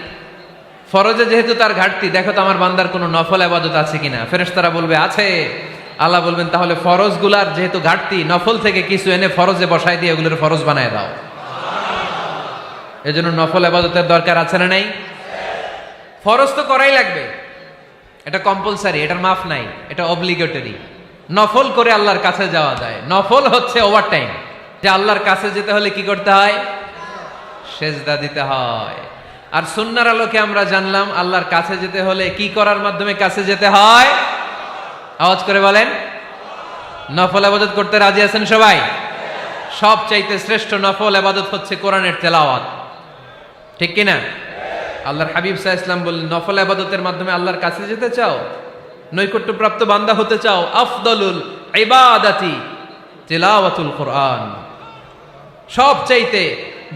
ফরজে যেহেতু তার ঘাটতি, দেখো তো আমার বান্দার কোনো নফল ইবাদত আছে কিনা। ফেরেশতারা বলবে আছে। আল্লাহ বলবেন তাহলে ফরজগুলার যেহেতু ঘাটতি, নফল থেকে কিছু এনে ফরজে বসাই দিয়ে ওগুলোর ফরজ বানায় দাও। এজন্য নফল ইবাদতের দরকার আছে না নাই? ফরজ তো করাই লাগবে, এটা কম্পালসারি, এটার মাফ নাই, এটা অব্লিগেটরি। নফল করে আল্লাহর কাছে যাওয়া যায়। নফল হচ্ছে ওভারটাইম, যে আল্লাহর কাছে যেতে হলে কি করতে হয়? সেজদা দিতে হয়। আর সুন্নাহর আলোকে আমরা জানলাম আল্লাহর কাছে যেতে হলে কি করার মাধ্যমে কাছে যেতে হয়? আওয়াজ করে বলেন নফল ইবাদত করতে রাজি আছেন সবাই? সবচাইতে শ্রেষ্ঠ নফল ইবাদত হচ্ছে কোরআনের তেলাওয়াত, ঠিক কিনা? আল্লাহর হাবিব সাল্লাল্লাহু আলাইহি ওয়াসাল্লাম বললেন নফল ইবাদতের মাধ্যমে আল্লাহর কাছে যেতে চাও, নৈকট্যপ্রাপ্ত বান্দা হতে চাও, আফদলুল ইবাদাতি তিলাওয়াতুল কোরআন। সবচাইতে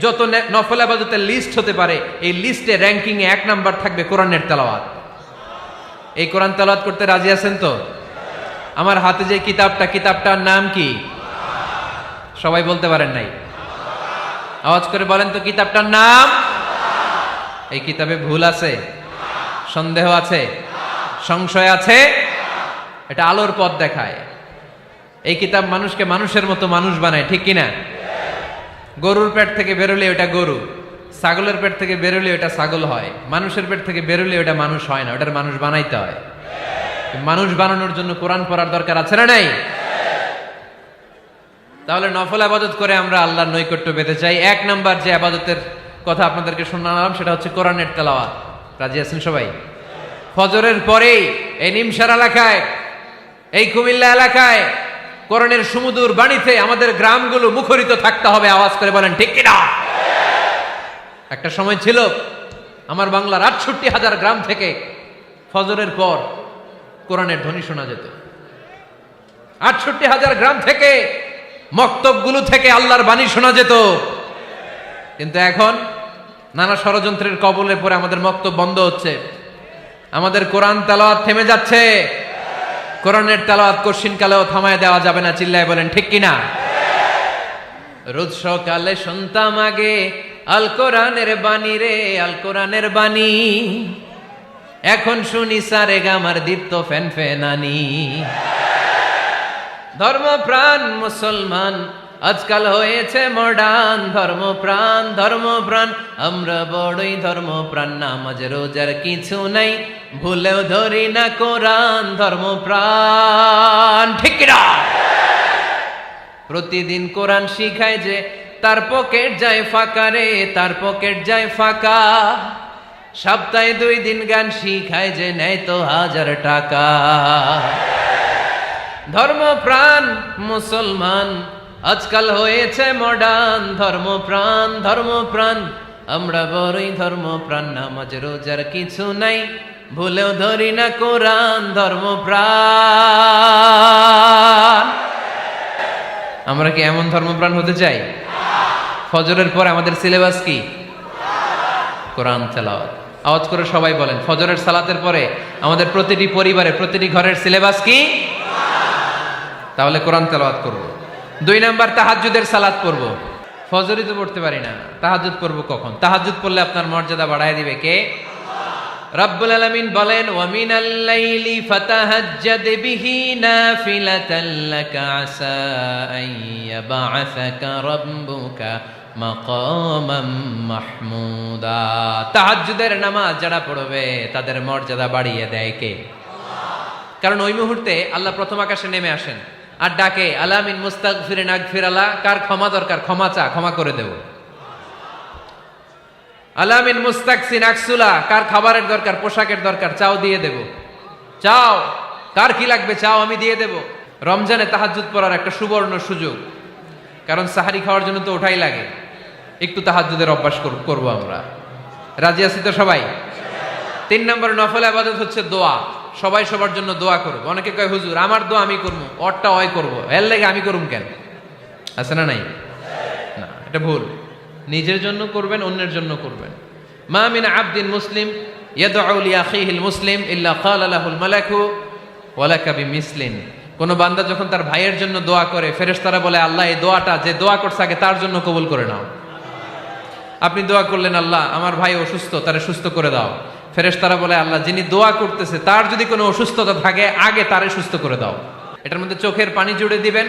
যত নফল ইবাদতের লিস্ট হতে পারে, এই লিস্টে র্যাঙ্কিং এ ১ নাম্বার থাকবে কোরআনের তেলাওয়াত। এই কোরআন তেলাওয়াত করতে রাজি আছেন তো? আমার হাতে যে কিতাবটার নাম কি? সবাই বলতে পারেন নাই? আওয়াজ করে বলেন তো কিতাবটার নাম? এই কিতাবে ভুল আছে? সন্দেহ আছে? সংশয় আছে? এটা আলোর পথ দেখায়। এই কিতাব মানুষকে মানুষের মতো মানুষ বানায়, ঠিক কিনা? গরুর পেট থেকে বেরোলে ওটা গরু, ছাগলের পেট থেকে বেরোলে ওটা ছাগল হয়, মানুষের পেট থেকে বেরোলে ওটা মানুষ হয় না, ওটার মানুষ বানাইতে হয়। মানুষ বানানোর জন্য কোরআন পড়ার দরকার আছে না নাই? তাহলে নফল আবাদত করে আমরা আল্লাহর নৈকট্য পেতে চাই। এক নাম্বার যে আবাদতের কথা আপনাদেরকে শোনালাম সেটা হচ্ছে কোরআনের তেলাওয়াত। রাজি আছেন সবাই? ফজরের পরেই এই নিমসার এলাকায়, এই কুমিল্লা এলাকায় কোরআনের সুমধুর বাণীতে আমাদের গ্রামগুলো মুখরিত থাকতে হবে। আওয়াজ করে বলেন ঠিক কিনা? একটা সময় ছিল আমার বাংলার ৬৮,০০০ গ্রাম থেকে ফজরের পর কোরআনের ধ্বনি শোনা যেত। ৬৮,০০০ গ্রাম থেকে মক্তবগুলো থেকে আল্লাহর বাণী শোনা যেত। কিন্তু এখন নানা ষড়যন্ত্রের কবলে পড়ে আমাদের মক্তব বন্ধ হচ্ছে, আমাদের কোরআন তেলাওয়াত থেমে যাচ্ছে। কোরআনের তেলাওয়াত কশিনকালেও থামায় দেওয়া যাবে না। চিল্লায় বলেন ঠিক কিনা? রোজ সকালে শুনতাম আগে আল কোরআনের বাণী রে, আল কোরআনের বাণী। এখন শুনি সারে গামার দীপ্ত ফ্যান ফ্যানানি। ধর্মপ্রাণ মুসলমান আজকাল হয়েছে মডার্ন। ধর্মপ্রাণ ধর্মপ্রাণ আমরা বড়ই ধর্মপ্রাণ। নামাজ রোজার কিছু নাই, ভুলেও ধরি না কোরআন। ধর্মপ্রাণ ঠিক কিনা? প্রতিদিন কোরআন শিখায় যে তার পকেট যায় ফাঁকা রে, তার পকেট যায় ফাঁকা। সপ্তাহে 2 দিন গান শিখায় যে নেয় তো 1000 টাকা। ধর্মপ্রাণ মুসলমান আজকাল হয়েছে মডার্ন। ধর্মপ্রাণ ধর্মপ্রাণ আমরা বড়ই ধর্মপ্রাণ। নামাজ রোজার কিছু নাই, ভুলেও ধরি না কোরআন। ধর্মপ্রাণ। আমরা কি এমন ধর্মপ্রাণ হতে চাই? ফজরের পর আমাদের সিলেবাস কি? কোরআন তেলাওয়াত। আওয়াজ করে সবাই বলেন, ফজরের সালাতের পরে আমাদের প্রতিটি পরিবারে, প্রতিটি ঘরের সিলেবাস কি? তাহলে কোরআন তেলাওয়াত করব। 2 নাম্বার তাহাজ্জুদের সালাত পড়ব। ফজরই তো পড়তে পারি না, তাহাজ্জুদ পড়ব কখন? তাহাজ্জুদ পড়লে আপনার মর্যাদা বাড়ায় দিবে কে? রব্বুল আলামিন বলেন, ওয়া মিনাল লাইলি ফাতাহাজ্জাদ বিহি নাফিলাতান লাকা আসা আন ইয়াবআসাকা রাব্বুকা মাকামাম মাহমুদা। তাহাজ্জুদের নামাজ যারা পড়বে তাদের মর্যাদা বাড়িয়ে দেয় কে? কারণ ওই মুহূর্তে আল্লাহ প্রথম আকাশে নেমে আসেন আর ডাকে, আলা মিন মুস্তাগফিরিন আগফিরালা। কার ক্ষমা দরকার? ক্ষমা চা, ক্ষমা করে দেব। আলা মিন মুস্তাকসিন আকসুলা। কার খাবারের দরকার? পোশাকের দরকার? চাও, দিয়ে দেব। চাও, কার কি লাগবে? চাও, আমি দিয়ে দেব। রমজানে তাহাজ্জুদ পড়ার একটা সুবর্ণ সুযোগ, কারণ সাহারি খাওয়ার জন্য তো ওঠাই লাগে। একটু তাহাজ্জুদের অভ্যাস করব আমরা। রাজি আছি তো সবাই? 3 নম্বর নফল ইবাদত হচ্ছে দোয়া। সবাই সবার জন্য দোয়া করব। অনেকে কয়, হুজুর আমার দোয়া আমি করবো, ওরটা ওই করবো, এর লাগে আমি করুম কেন? আছে না নাই? না, এটা ভুল। নিজের জন্য করবেন, অন্যের জন্য করবেন। মা মিন আবদিন মুসলিম ইয়াদউ লিআখিহিল মুসলিম ইল্লা ক্বালা লাহুল মালাকু ওয়া লাকা বিমিসলিন। কোন বান্দা যখন তার ভাইয়ের জন্য দোয়া করে, ফেরেশতারা বলে, আল্লাহ এই দোয়াটা যে দোয়া করছে আগে তার জন্য কবুল করে নাও। আপনি দোয়া করলেন, আল্লাহ আমার ভাই অসুস্থ, তারে সুস্থ করে দাও। ফেরেশতারা বলে, আল্লাহ যিনি দোয়া করতেছে তার যদি কোনো অসুস্থতা থাকে আগে তারে সুস্থ করে দাও। এটার মধ্যে চোখের পানি জুড়ে দিবেন,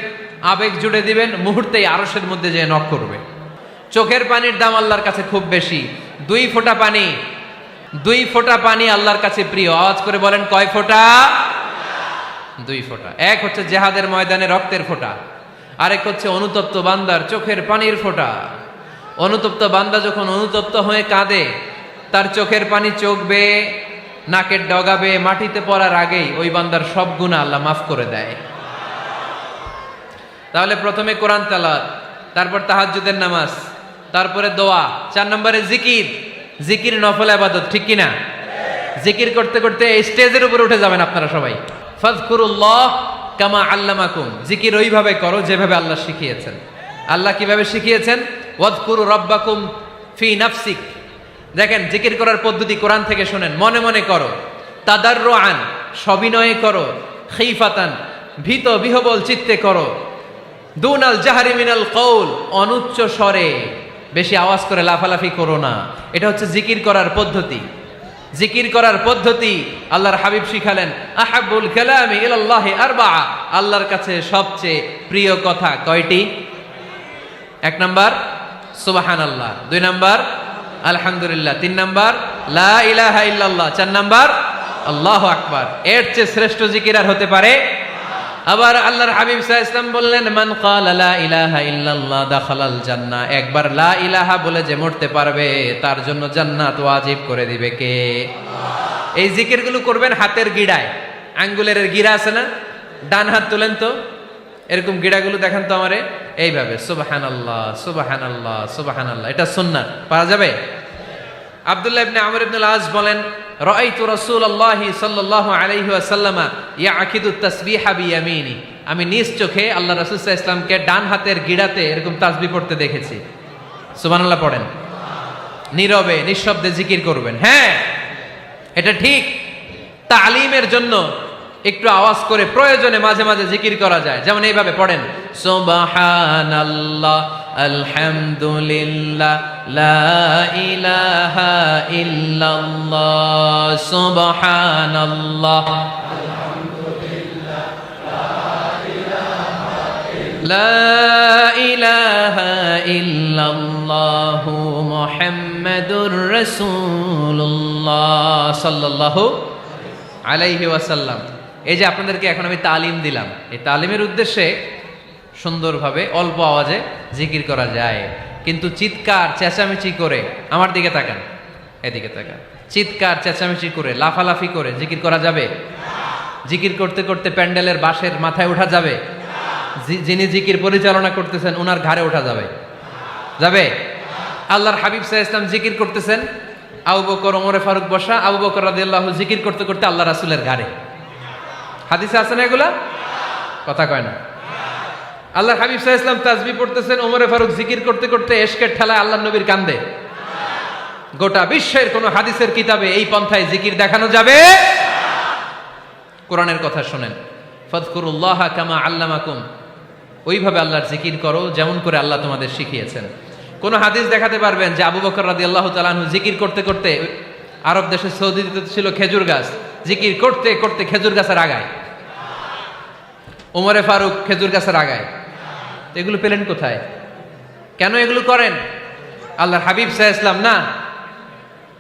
আবেগ জুড়ে দিবেন, মুহূর্তেই আরশের মধ্যে যে নক করবে। চোখের পানির দাম আল্লাহর কাছে খুব বেশি। 2 ফোঁটা পানি, 2 ফোঁটা পানি আল্লাহর কাছে প্রিয়। আওয়াজ করে বলেন, কয় ফোঁটা? 2 ফোঁটা। এক হচ্ছে জিহাদের ময়দানে রক্তের ফোঁটা, আরেক হচ্ছে অনুতপ্ত বান্দার চোখের পানির ফোঁটা। অনুতপ্ত বান্দা যখন অনুতপ্ত হয়ে কাঁদে, তার চোখের পানি চোখ বেয়ে নাকের ডগাবে মাটিতে পড়ার আগেই ওই বান্দার সব গুনাহ আল্লাহ মাফ করে দেয়। তাহলে প্রথমে কোরআন তেলাওয়াত, তারপর তাহাজ্জুদের নামাজ, তারপরে দোয়া। 4 নম্বরে জিকির। জিকির নফল ইবাদত, ঠিক কিনা? জিকির করতে করতে স্টেজের উপরে উঠে যাবেন আপনারা সবাই। ফাযকুরুল্লাহ কামা আল্লামাকুম। জিকির ওইভাবে করো যেভাবে আল্লাহ শিখিয়েছেন। আল্লাহ কিভাবে শিখিয়েছেন? ওয়াযকুরু রাব্বাকুম ফি নাফসিক। দেখেন, জিকির করার পদ্ধতি কোরআন থেকে শুনেন। মনে মনে করো, তাদাররুআন সবিনয়ে করো, খিফাতান ভীত বিহবল চিত্তে করো, দুনাল জাহরি মিনাল কওল অনুচ্চ স্বরে, বেশি আওয়াজ করে লাফালাফি করো না। এটা হচ্ছে জিকির করার পদ্ধতি। জিকির করার পদ্ধতি আল্লাহর হাবিব শিখালেন, আহাব্বুল কালামি ইলাল্লাহি আরবাআ, আল্লাহর কাছে সবচেয়ে প্রিয় কথা কয়টি? 1 নাম্বার সুবহানাল্লাহ, 2 নাম্বার আলহামদুলিল্লাহ, 3 নাম্বার লা ইলাহা ইল্লাল্লাহ, 4 নাম্বার আল্লাহু আকবার। এর চেয়ে শ্রেষ্ঠ জিকির আর হতে পারে? আবার আল্লাহর হাবিব সাল্লাল্লাহু আলাইহি ওয়াসাল্লাম বললেন, মান ক্বালা লা ইলাহা ইল্লাল্লাহ দাখালাল জান্নাহ, একবার লা ইলাহা বলে যে মরতে পারবে তার জন্য জান্নাত ওয়াজিব করে দিবে কে? আল্লাহ। এই জিকিরগুলো করবেন হাতের গিড়ায়, আঙ্গুলের গিড়া আছে না, ডান হাত তোলেন তো, এরকম গিড়াগুলো দেখান তো আমারে, এইভাবে সুবহানাল্লাহ সুবহানাল্লাহ সুবহানাল্লাহ, এটা সুন্নাত, পারা যাবে? আব্দুল্লাহ ইবনে আমর ইবনে আল-আস বলেন, রাআইতু রাসূলুল্লাহি সাল্লাল্লাহু আলাইহি ওয়াসাল্লাম ইয়াকিদু তাসবিহা বিয়ামিনি, আমি নিজ চোখে আল্লাহ রাসূল সাল্লাল্লাহু আলাইহি ওয়াসাল্লামকে ডান হাতের গিড়াতে এরকম তাসবিহ পড়তে দেখেছি। সুবহানাল্লাহ পড়েন, নীরবে নিঃশব্দে জিকির করবেন। হ্যাঁ, এটা ঠিক। তালিমের জন্য একটু আওয়াজ করে প্রয়োজনে মাঝে মাঝে জিকির করা যায়, যেমন এইভাবে পড়েন, সুবহানাল্লাহ আলহামদুলিল্লাহ লা ইলাহা ইল্লাল্লাহ, সুবহানাল্লাহ লা ইলাহা ইল্লাল্লাহ মুহাম্মাদুর রাসূলুল্লাহ সাল্লাল্লাহু আলাইহি ওয়াসাল্লাম। এই যে আপনাদেরকে এখন আমি তালিম দিলাম, এই তালিমের উদ্দেশ্যে সুন্দরভাবে অল্প আওয়াজে জিকির করা যায়, কিন্তু চিৎকার চেঁচামেচি করে, আমার দিকে তাকান, এদিকে তাকান, চিৎকার চেঁচামেচি করে লাফালাফি করে জিকির করা যাবে? জিকির করতে করতে প্যান্ডেলের বাঁশের মাথায় ওঠা যাবে? যিনি জিকির পরিচালনা করতেছেন ওনার ঘাড়ে ওঠা যাবে? যাবে? আল্লাহর হাবিব সাল্লাল্লাহু আলাইহি ওয়াসাল্লাম জিকির করতেছেন, আবু বকর ওমরে ফারুক বসা, আবু বকর রাদিয়াল্লাহু জিকির করতে করতে আল্লাহ রাসূলের ঘাড়ে। হাদিসে আছে না এগুলা? কথা কয় না। আল্লাহর হাবিব সাল্লাল্লাহু আলাইহি ওয়াসাল্লাম তাসবিহ পড়তেছেন, ওমরে ফারুক জিকির করতে করতে এশকের ঠেলায় আল্লাহর নবীর কান্দে। গোটা বিশ্বের কোন হাদিসের কিতাবে এই পন্থায় জিকির দেখানো যাবে? কোরআনের কথা শুনেন, ফাযকুরুল্লাহা কামা আল্লামাকুম, ওইভাবে আল্লাহর জিকির করো যেমন করে আল্লাহ তোমাদের শিখিয়েছেন। কোন হাদিস দেখাতে পারবেন যে আবু বকর রাদিয়াল্লাহু তাআলা আনহু জিকির করতে করতে, আরব দেশে সৌদিতে ছিল খেজুর গাছ, জিকির করতে করতে খেজুর গাছের আগায়, ওমরে ফারুক খেজুর গাছের আগায়, এগুলো পেলেন কোথায়? কেন এগুলো করেন? আল্লাহর হাবিব সাল্লাল্লাহু আলাইহি ওয়াসাল্লাম না,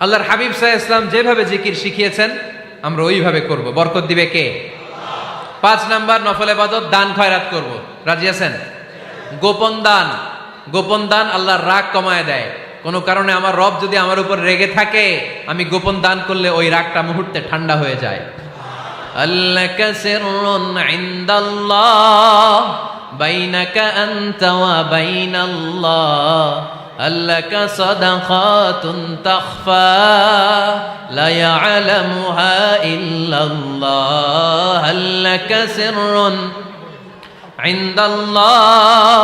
আল্লাহর হাবিব সাল্লাল্লাহু আলাইহি ওয়াসাল্লাম যেভাবে জিকির শিখিয়েছেন আমরা ওইভাবে করব। বরকত দিবে কে? 5 নাম্বার নফল ইবাদত, দান খয়রাত করব। রাজি আছেন? গোপন দান, গোপন দান আল্লাহর রাগ কমায় দেয়। কোন কারণে আমার রব যদি আমার উপর রেগে থাকে, আমি গোপন দান করলে ওই রাগটা মুহূর্তে ঠান্ডা হয়ে যায়। আল্লাকা সিররুন ইনদাল্লাহ বাইনাকা আনতা ওয়া বাইনাল্লাহ, আল্লাকা সাদাকাতুন তাখফা লা ইয়ালামুহা ইল্লাল্লাহ, আল্লাকা সিররুন ইনদাল্লাহ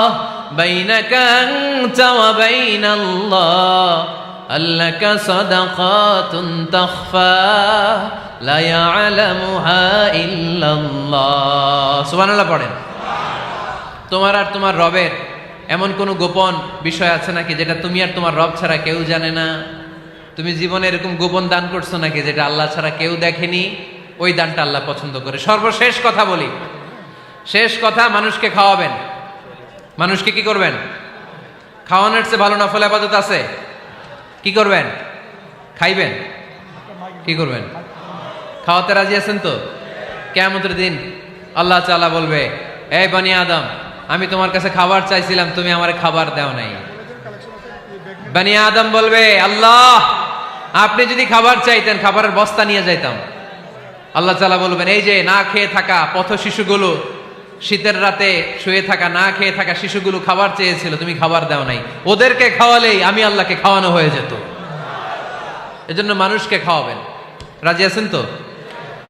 বাইনাকা আনতা ওয়া বাইনাল্লাহ, আল্লাকা সাদাকাতুন তাখফা লা ইয়ালামুহা ইল্লাল্লাহ। সুবহানাল্লাহ পড়েন। তোমার আর তোমার রবের এমন কোন গোপন বিষয় আছে নাকি যেটা তুমি আর তোমার রব ছাড়া কেউ জানে না? তুমি জীবনে এরকম গোপন দান করছো নাকি যেটা আল্লাহ ছাড়া কেউ দেখেনি? ওই দানটা আল্লাহ পছন্দ করে। সর্বশেষ কথা বলি, শেষ কথা, মানুষকে খাওয়াবেন। মানুষকে কি করবেন? খাওয়ানোর চেয়ে ভালো নফল ইবাদত আছে? কি করবেন? খাইবেন। কি করবেন? খাওয়াতে রাজি আছেন তো? কিয়ামতের দিন আল্লাহ তাআলা বলবে, এই বনি আদম, আমি তোমার কাছে খাবার চাইছিলাম, তুমি আমারে খাবার দাও নাই। বনি আদম বলবে, আল্লাহ আপনি যদি খাবার চাইতেন খাবারের বস্তা নিয়ে যাইতাম। আল্লাহ তাআলা বলবেন, এই যে না খেয়ে থাকা পথ শিশুগুলো, শীতের রাতে শুয়ে থাকা না খেয়ে থাকা শিশুগুলো খাবার চেয়েছিল, তুমি খাবার দাও নাই, ওদেরকে খাওয়ালেই আমি আল্লাহকে খাওয়ানো হয়ে যেত। এজন্য মানুষকে খাওয়াবেন। রাজি আছেন তো?